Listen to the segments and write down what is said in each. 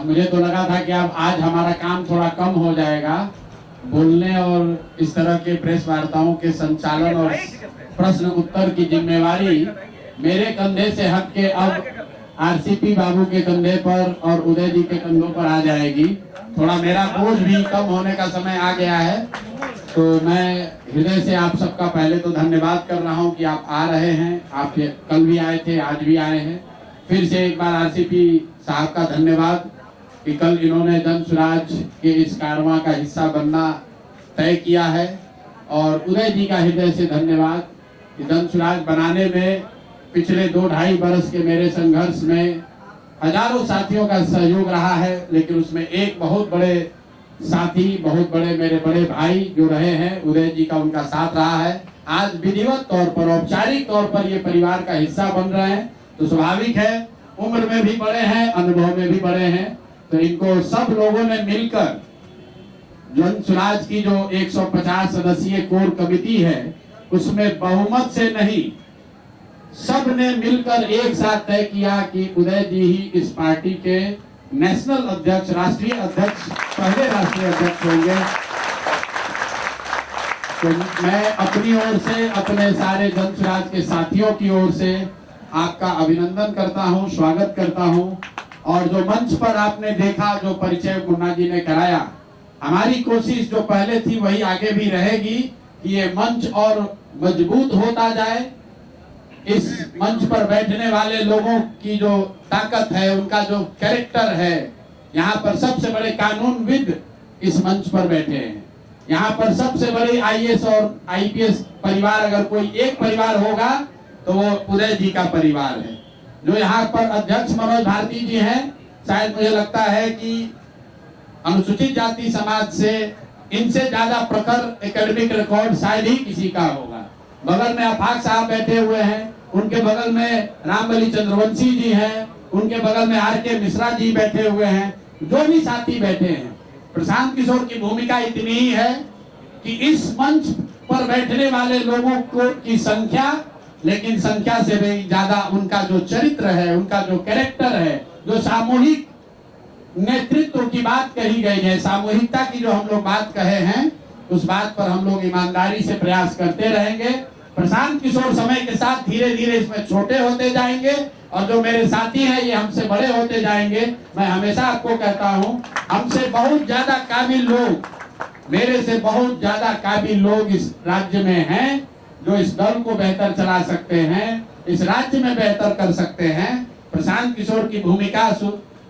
मुझे तो लगा था कि अब आज हमारा काम थोड़ा कम हो जाएगा, बोलने और इस तरह के प्रेस वार्ताओं के संचालन और प्रश्न उत्तर की जिम्मेवारी मेरे कंधे से हट के अब आरसीपी बाबू के कंधे पर और उदय जी के कंधों पर आ जाएगी। थोड़ा मेरा बोझ भी कम होने का समय आ गया है, तो मैं हृदय से आप सबका पहले तो धन्यवाद कर रहा हूं कि आप आ रहे हैं। आप कल भी आए थे, आज भी आए हैं। फिर से एक बार आरसीपी साहब का धन्यवाद कि कल इन्होंने जन सुराज के इस कारवां का हिस्सा बनना तय किया है, और उदय जी का हृदय से धन्यवाद कि जन सुराज बनाने में पिछले 2-2.5 बरस के मेरे संघर्ष में हजारों साथियों का सहयोग रहा है, लेकिन उसमें एक बहुत बड़े साथी, बहुत बड़े मेरे बड़े भाई जो रहे हैं, उदय जी का उनका साथ रहा है। आज विधिवत तौर पर, औपचारिक तौर पर ये परिवार का हिस्सा बन रहे हैं, तो स्वाभाविक है, उम्र में भी बड़े हैं, अनुभव में भी बड़े हैं, तो इनको सब लोगों ने मिलकर जन सुराज की जो 150 सदस्यीय कोर कमेटी है, उसमें बहुमत से नहीं, सब ने मिलकर एक साथ तय किया कि उदय जी ही इस पार्टी के नेशनल अध्यक्ष, राष्ट्रीय अध्यक्ष, पहले राष्ट्रीय अध्यक्ष होंगे। तो मैं अपनी ओर से, अपने सारे जन सुराज के साथियों की ओर से आपका अभिनंदन करता हूं, स्वागत करता हूं। और जो मंच पर आपने देखा, जो परिचय मुन्ना जी ने कराया, हमारी कोशिश जो पहले थी वही आगे भी रहेगी कि ये मंच और मजबूत होता जाए। इस मंच पर बैठने वाले लोगों की जो ताकत है, उनका जो कैरेक्टर है, यहाँ पर सबसे बड़े कानूनविद इस मंच पर बैठे हैं। यहाँ पर सबसे बड़े आईएएस और आईपीएस परिवार अगर कोई एक परिवार होगा तो वो उदय जी का परिवार है। जो यहाँ पर अध्यक्ष मनोज भारती जी हैं, शायद मुझे लगता है कि अनुसूचित जाति समाज से इनसे ज्यादा प्रखर एकेडमिक रिकॉर्ड शायद ही किसी का होगा। बगल में अफाक साहब बैठे हुए हैं, उनके बगल में रामबली चंद्रवंशी जी हैं, उनके बगल में आर.के. मिश्रा जी बैठे हुए हैं, जो भी साथी बैठे हैं। प्रशांत किशोर की भूमिका इतनी ही है कि इस मंच पर बैठने वाले लोगों को की संख्या, लेकिन संख्या से भी ज्यादा उनका जो चरित्र है, उनका जो कैरेक्टर है, जो सामूहिक नेतृत्व की बात कही गई है, सामूहिकता की जो हम लोग बात कहे हैं, उस बात पर हम लोग ईमानदारी से प्रयास करते रहेंगे। प्रशांत किशोर समय के साथ धीरे धीरे इसमें छोटे होते जाएंगे, और जो मेरे साथी हैं ये हमसे बड़े होते जाएंगे। मैं हमेशा आपको कहता हूं, हमसे बहुत ज्यादा काबिल लोग, मेरे से बहुत ज्यादा काबिल लोग इस राज्य में हैं, जो इस दल को बेहतर चला सकते हैं, इस राज्य में बेहतर कर सकते हैं। प्रशांत किशोर की भूमिका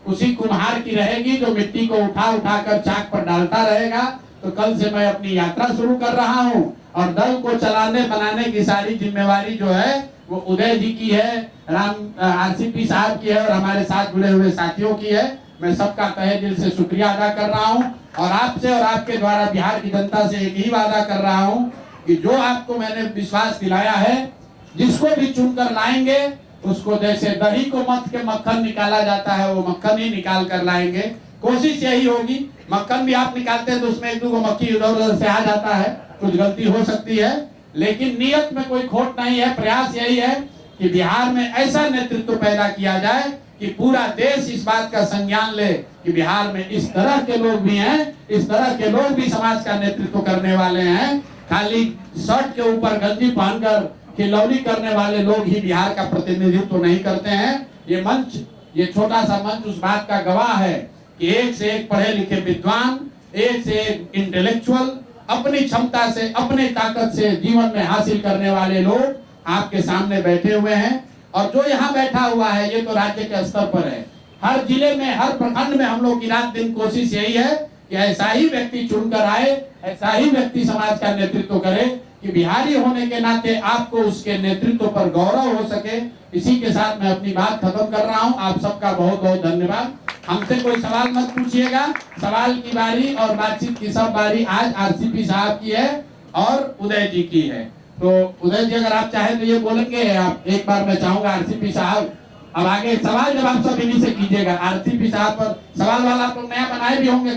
उसी कुम्हार की रहेगी जो मिट्टी को उठा उठा कर चाक पर डालता रहेगा। तो कल से मैं अपनी यात्रा शुरू कर रहा हूं, और दल को चलाने बनाने की सारी जिम्मेवारी जो है वो उदय जी की है, आरसीपी साहब की है, और हमारे साथ जुड़े हुए साथियों की है। मैं सबका तहे दिल से शुक्रिया अदा कर रहा हूं, और आपसे और आपके द्वारा बिहार की जनता से एक ही वादा कर रहा हूं कि जो आपको मैंने विश्वास दिलाया है, जिसको भी चुनकर लाएंगे उसको जैसे दही को मथ के मक्खन निकाला जाता है, वो मक्खन ही निकाल कर लाएंगे। कोशिश यही होगी, मक्खन भी आप निकालते हैं तो उसमें 1-2 मक्खी इधर उधर से आ जाता है, कुछ गलती हो सकती है, लेकिन नियत में कोई खोट नहीं है। प्रयास यही है कि बिहार में ऐसा नेतृत्व पैदा किया जाए कि पूरा देश इस बात का संज्ञान ले कि बिहार में इस तरह के लोग भी हैं, इस तरह के लोग भी समाज का नेतृत्व करने वाले हैं। खाली शर्ट के ऊपर गंजी पहनकर खिलौनी करने वाले लोग ही बिहार का प्रतिनिधित्व नहीं करते हैं। ये मंच, ये छोटा सा मंच उस बात का गवाह है कि एक से एक पढ़े लिखे विद्वान, एक से एक इंटेलेक्चुअल, अपनी क्षमता से, अपनी ताकत से जीवन में हासिल करने वाले लोग आपके सामने बैठे हुए हैं। और जो यहाँ बैठा हुआ है ये तो राज्य के स्तर पर है, हर जिले में, हर प्रखंड में हम लोग की रात दिन कोशिश यही है कि ऐसा ही व्यक्ति चुनकर आए, ऐसा ही व्यक्ति समाज का नेतृत्व करे कि बिहारी होने के नाते आपको उसके नेतृत्व पर गौरव हो सके। इसी के साथ मैं अपनी बात खत्म कर रहा हूं। आप सबका बहुत बहुत धन्यवाद। हमसे कोई सवाल मत पूछिएगा, सवाल की बारी और बातचीत की सब बारी आज आरसीपी साहब की है और उदय जी की है। तो उदय जी अगर आप चाहें तो ये बोलेंगे आप, एक बार मैं चाहूंगा आरसीपी साहब अब आगे सवाल जवाब सब इन्हीं से कीजिएगा। आरसीपी साहब पर सवाल वाला आप लोग नया बनाए भी होंगे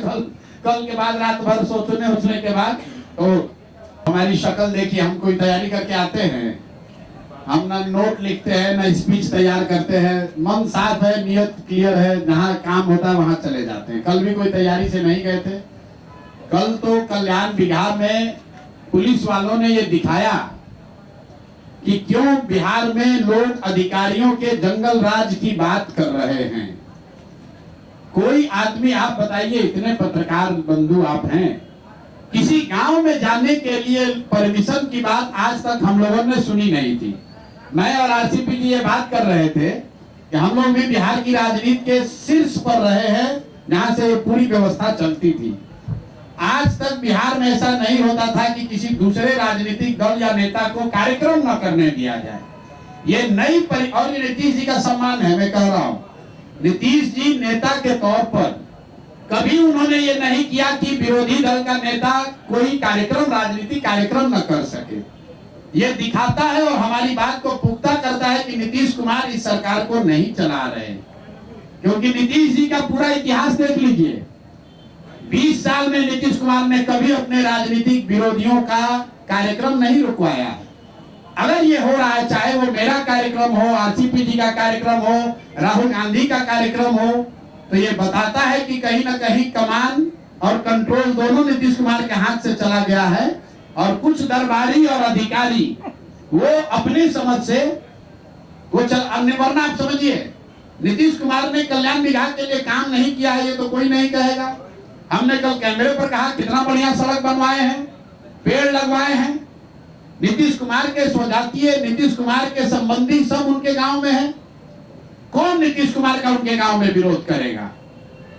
कल के बाद, रात भर सोचने उछने के बाद। तो हमारी शक्ल देखिए, हम कोई तैयारी करके आते हैं हम ना नोट लिखते हैं ना स्पीच तैयार करते हैं, मन साफ है, नियत क्लियर है, जहाँ काम होता है वहां चले जाते हैं। कल भी कोई तैयारी से नहीं गए थे। कल तो कल्याण बिहार में पुलिस वालों ने ये दिखाया कि क्यों बिहार में लोग अधिकारियों के जंगल राज की बात कर रहे हैं। कोई आदमी, आप बताइए, इतने पत्रकार बंधु आप हैं, किसी गांव में जाने के लिए परमिशन की बात आज तक हम लोगों ने सुनी नहीं थी। मैं और आरसीपी जी ये बात कर रहे थे कि हम लोग भी बिहार की राजनीति के शीर्ष पर रहे हैं, जहां से ये पूरी व्यवस्था चलती थी। आज तक बिहार में ऐसा नहीं होता था कि किसी दूसरे राजनीतिक दल या नेता को कार्यक्रम न करने दिया जाए। ये नई और नीतीश जी का सम्मान है। मैं कह रहा हूं, नीतीश जी नेता के तौर पर कभी उन्होंने ये नहीं किया कि विरोधी दल का नेता कोई कार्यक्रम, राजनीतिक कार्यक्रम न कर सके। ये दिखाता है और हमारी बात को पुख्ता करता है कि नीतीश कुमार इस सरकार को नहीं चला रहे, क्योंकि नीतीश जी का पूरा इतिहास देख लीजिए। 20 साल में नीतीश कुमार ने कभी अपने राजनीतिक विरोधियों का कार्यक्रम नहीं रुकवाया। अगर ये हो रहा है, चाहे वो मेरा कार्यक्रम हो, आरसीपी जी का कार्यक्रम हो, राहुल गांधी का कार्यक्रम हो, तो ये बताता है कि कहीं ना कहीं कमान और कंट्रोल दोनों नीतीश कुमार के हाथ से चला गया है। और कुछ दरबारी और अधिकारी वो अपनी समझ से वो वरना आप समझिए, नीतीश कुमार ने कल्याण विभाग के लिए काम नहीं किया है, ये तो कोई नहीं कहेगा। हमने कल कैमरे पर कहा कितना बढ़िया सड़क बनवाए हैं, पेड़ लगवाए हैं। नीतीश कुमार के स्वजातीय, नीतीश कुमार के संबंधी सब उनके गांव में है। कौन नीतीश कुमार का उनके गांव में विरोध करेगा?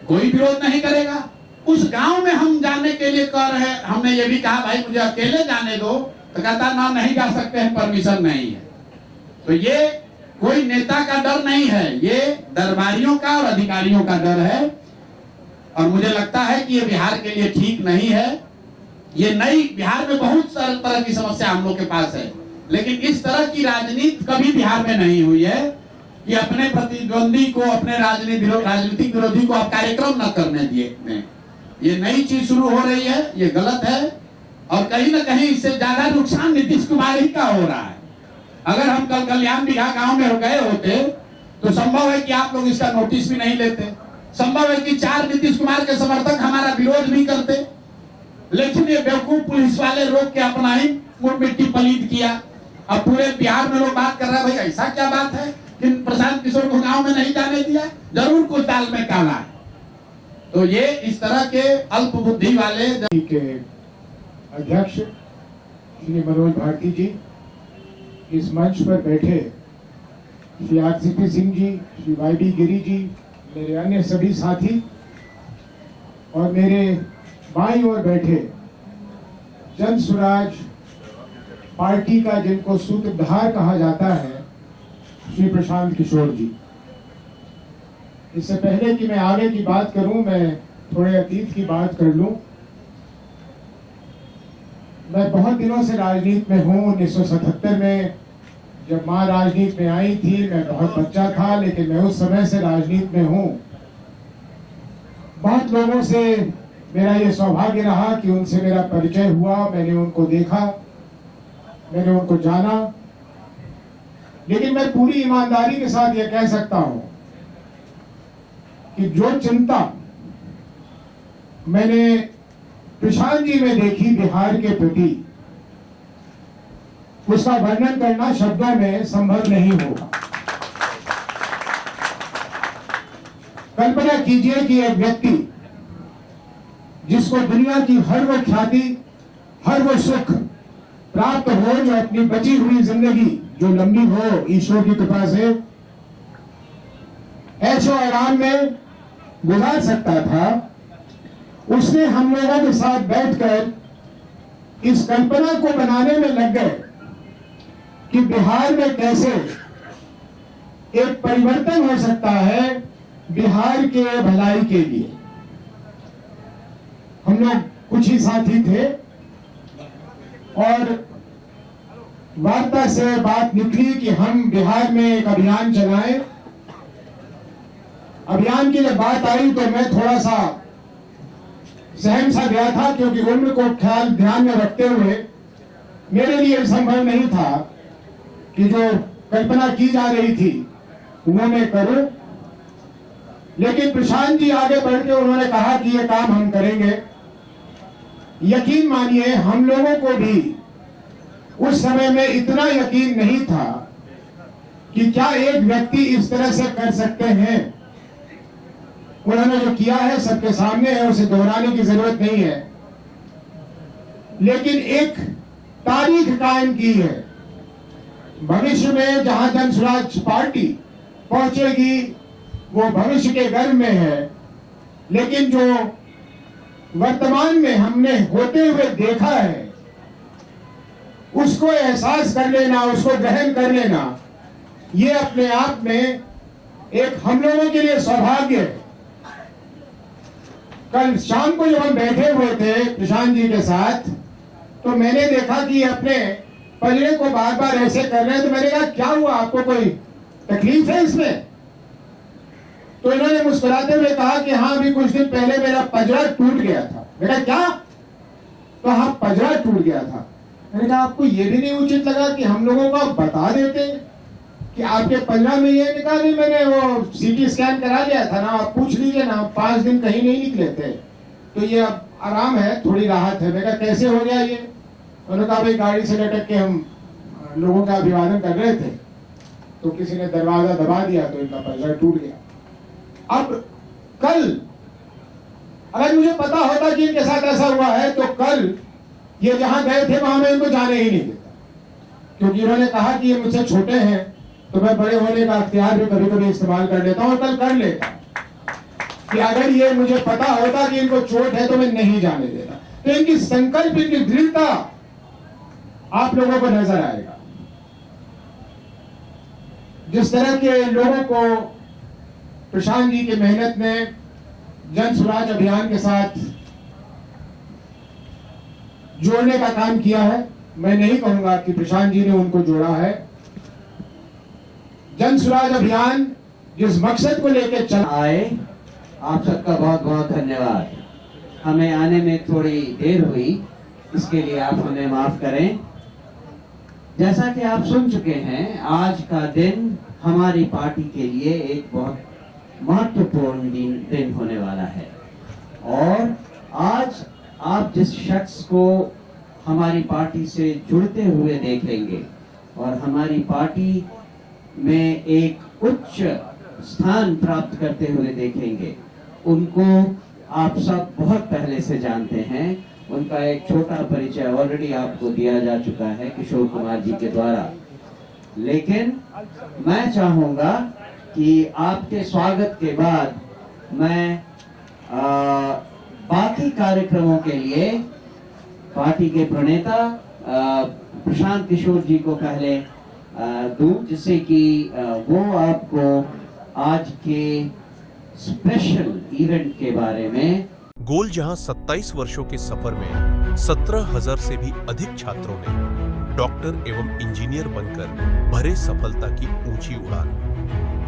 कोई विरोध नहीं करेगा। उस गांव में हम जाने के लिए कह रहे हैं। हमने ये भी कहा भाई मुझे अकेले जाने दो, तो कहता ना नहीं जा सकते हैं, परमिशन नहीं है। तो ये कोई नेता का डर नहीं है, ये दरबारियों का और अधिकारियों का डर है। और मुझे लगता है कि ये बिहार के लिए ठीक नहीं है। ये नई बिहार में बहुत सारी तरह की समस्या हम लोग के पास है, लेकिन इस तरह की राजनीति कभी बिहार में नहीं हुई है कि अपने प्रतिद्वंदी को, अपने राजनीतिक विरोधी को आप कार्यक्रम न करने दिए। ये नई चीज शुरू हो रही है, ये गलत है। और कहीं ना कहीं इससे ज्यादा नुकसान नीतीश कुमार ही का हो रहा है। अगर हम कल कल्याण बिहार गांव में गए होते तो संभव है कि आप लोग इसका नोटिस भी नहीं लेते। संभव है कि 4 नीतीश कुमार के समर्थक हमारा विरोध भी करते, लेकिन ये बेवकूफ पुलिस वाले रोक के अपना ही मिट्टी पलीत किया। अब पूरे बिहार में लोग बात कर रहे हैं, भाई ऐसा क्या बात है कि प्रशांत किशोर को गांव में नहीं जाने दिया? जरूर कुछ दाल में काला है। तो ये इस तरह के अल्प बुद्धि वाले के अध्यक्ष श्री मनोज भारती जी, इस मंच पर बैठे श्री आरसीपी सिंह जी, श्री वाईडी गिरी जी, मेरे अन्य सभी साथी और मेरे बाईं ओर बैठे जन स्वराज पार्टी का जिनको सूत्रधार कहा जाता है श्री प्रशांत किशोर जी। इससे पहले कि मैं आगे की बात करूं, मैं थोड़े अतीत की बात कर लूं। मैं बहुत दिनों से राजनीति में हूं। 1977 में जब मां राजनीति में आई थी, मैं बहुत बच्चा था, लेकिन मैं उस समय से राजनीति में हूं। बहुत लोगों से मेरा ये सौभाग्य रहा कि उनसे मेरा परिचय हुआ, मैंने उनको देखा, मैंने उनको जाना। लेकिन मैं पूरी ईमानदारी के साथ यह कह सकता हूं कि जो चिंता मैंने प्रशांत जी में देखी बिहार के प्रति, उसका वर्णन करना शब्दों में संभव नहीं होगा। कल्पना कीजिए कि एक व्यक्ति जिसको दुनिया की हर वो ख्याति, हर वो सुख प्राप्त हो जो अपनी बची हुई जिंदगी जो लंबी हो ईश्वर की कृपा से ऐशो आराम में गुजार सकता था, उसने हम लोगों के साथ बैठकर इस कल्पना को बनाने में लग गए कि बिहार में कैसे एक परिवर्तन हो सकता है बिहार के भलाई के लिए। हम लोग कुछ ही साथी थे और वार्ता से बात निकली कि हम बिहार में एक अभियान चलाएं। अभियान की जब बात आई तो मैं थोड़ा सा सहम सा गया था, क्योंकि उम्र को ख्याल ध्यान में रखते हुए मेरे लिए संभव नहीं था कि जो कल्पना की जा रही थी वो मैं करूं, लेकिन प्रशांत जी आगे बढ़ के उन्होंने कहा कि ये काम हम करेंगे। यकीन मानिए हम लोगों को भी उस समय में इतना यकीन नहीं था कि क्या एक व्यक्ति इस तरह से कर सकते हैं। उन्होंने जो किया है सबके सामने है, उसे दोहराने की जरूरत नहीं है, लेकिन एक तारीख कायम की है। भविष्य में जहां जन स्वराज पार्टी पहुंचेगी वो भविष्य के गर्भ में है, लेकिन जो वर्तमान में हमने होते हुए देखा है उसको एहसास कर लेना, उसको ग्रहण कर लेना, ये अपने आप में एक हम लोगों के लिए सौभाग्य है। कल शाम को जब हम बैठे हुए थे प्रशांत जी के साथ, तो मैंने देखा कि अपने पजड़े को बार बार ऐसे कर रहे हैं, तो मैंने कहा क्या हुआ, आपको कोई तकलीफ है इसमें? तो इन्होंने मुस्कुराते हुए कहा कि हाँ, अभी कुछ दिन पहले मेरा पजड़ा टूट गया था। मैंने कहा क्या? तो हाँ, पजड़ा टूट गया था। मैंने कहा आपको ये भी नहीं उचित लगा कि हम लोगों को आप बता देते कि आपके पजड़ा में ये निकाल, नहीं मैंने वो सीटी स्कैन करा लिया था ना, आप पूछ लीजिए ना, 5 दिन कहीं नहीं निकले थे, तो ये अब आराम है, थोड़ी राहत है। मैंने कहा कैसे हो गया ये? उन्होंने कहा भाई गाड़ी से लटक के हम लोगों का अभिवादन कर रहे थे, तो किसी ने दरवाजा दबा दिया तो इनका पजड़ा टूट गया। अब कल अगर मुझे पता होता कि इनके साथ ऐसा हुआ है, तो कल ये जहां गए थे वहां मैं इनको जाने ही नहीं देता, क्योंकि इन्होंने कहा कि ये मुझसे छोटे हैं, तो मैं बड़े होने का अख्तियार भी कभी कभी इस्तेमाल कर लेता हूं, और कल कर लेता कि अगर ये मुझे पता होता कि इनको चोट है तो मैं नहीं जाने देता। तो इनकी संकल्प, इनकी दृढ़ता आप लोगों को नजर आएगा। जिस तरह के लोगों को प्रशांत जी की मेहनत ने जन स्वराज अभियान के साथ जोड़ने का काम किया है, मैं नहीं कहूंगा कि प्रशांत जी ने उनको जोड़ा है। जन स्वराज अभियान जिस मकसद को लेकर चल आए, आप सबका बहुत बहुत धन्यवाद। हमें आने में थोड़ी देर हुई, इसके लिए आप हमें माफ करें। जैसा कि आप सुन चुके हैं, आज का दिन हमारी पार्टी के लिए एक बहुत महत्वपूर्ण दिन होने वाला है, और आज आप जिस शख्स को हमारी पार्टी से जुड़ते हुए देखेंगे और हमारी पार्टी में एक उच्च स्थान प्राप्त करते हुए देखेंगे, उनको आप सब बहुत पहले से जानते हैं। उनका एक छोटा परिचय ऑलरेडी आपको दिया जा चुका है किशोर कुमार जी के द्वारा, लेकिन मैं चाहूंगा कि आपके स्वागत के बाद मैं बाकी कार्यक्रमों के लिए पार्टी के प्रणेता प्रशांत किशोर जी को पहले दूं, जिससे कि वो आपको आज के स्पेशल इवेंट के बारे में। गोल जहां 27 वर्षों के सफर में 17,000 से भी अधिक छात्रों ने डॉक्टर एवं इंजीनियर बनकर भरे सफलता की ऊंची उड़ान,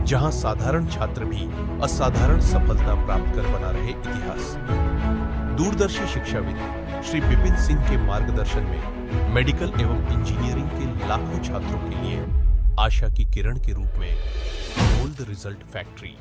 जहां साधारण छात्र भी असाधारण सफलता प्राप्त कर बना रहे इतिहास। दूरदर्शी शिक्षाविद श्री विपिन सिंह के मार्गदर्शन में मेडिकल एवं इंजीनियरिंग के लाखों छात्रों के लिए आशा की किरण के रूप में गोल्ड रिजल्ट फैक्ट्री